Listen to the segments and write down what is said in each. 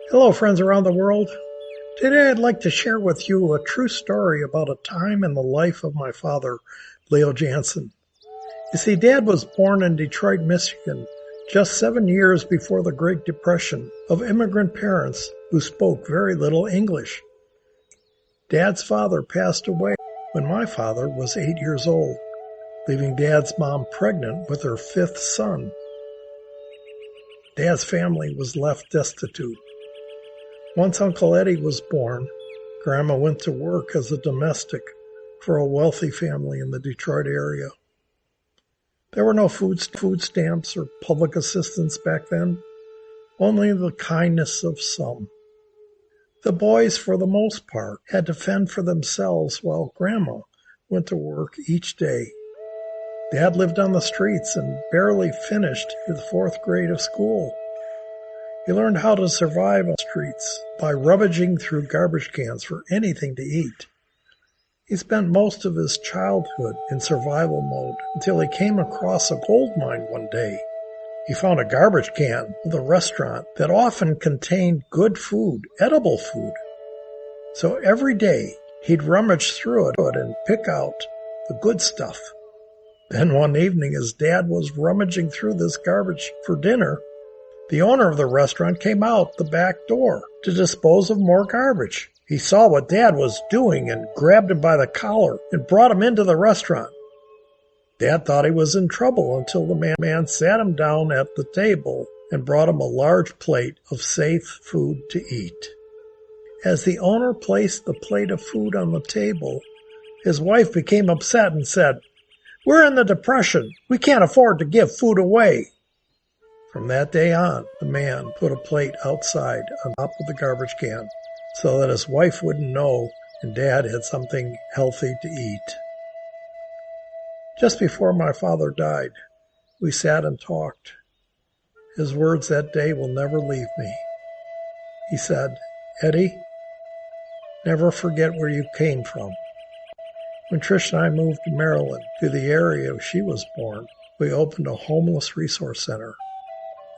Hello, friends around the world. Today I'd like to share with you a true story about a time in the life of my father, Leo Jansen. You see, Dad was born in Detroit, Michigan, just 7 years before the Great Depression, of immigrant parents who spoke very little English. Dad's father passed away when my father was 8 years old, leaving Dad's mom pregnant with her fifth son. Dad's family was left destitute. Once Uncle Eddie was born, Grandma went to work as a domestic for a wealthy family in the Detroit area. There were no food stamps or public assistance back then, only the kindness of some. The boys, for the most part, had to fend for themselves while Grandma went to work each day. Dad lived on the streets and barely finished his fourth grade of school. He learned how to survive on the streets by rummaging through garbage cans for anything to eat. He spent most of his childhood in survival mode until he came across a gold mine one day. He found a garbage can with a restaurant that often contained good food, edible food. So every day he'd rummage through it and pick out the good stuff. Then one evening, as Dad was rummaging through this garbage for dinner, the owner of the restaurant came out the back door to dispose of more garbage. He saw what Dad was doing and grabbed him by the collar and brought him into the restaurant. Dad thought he was in trouble until the man sat him down at the table and brought him a large plate of safe food to eat. As the owner placed the plate of food on the table, his wife became upset and said, "We're in the Depression. We can't afford to give food away." From that day on, the man put a plate outside on top of the garbage can so that his wife wouldn't know and Dad had something healthy to eat. Just before my father died, we sat and talked. His words that day will never leave me. He said, "Eddie, never forget where you came from." When Trish and I moved to Maryland, to the area she was born, we opened a homeless resource center.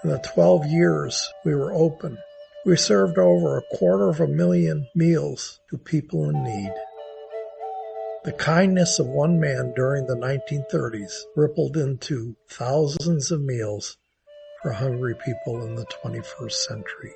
In the 12 years we were open, we served over 250,000 meals to people in need. The kindness of one man during the 1930s rippled into thousands of meals for hungry people in the 21st century.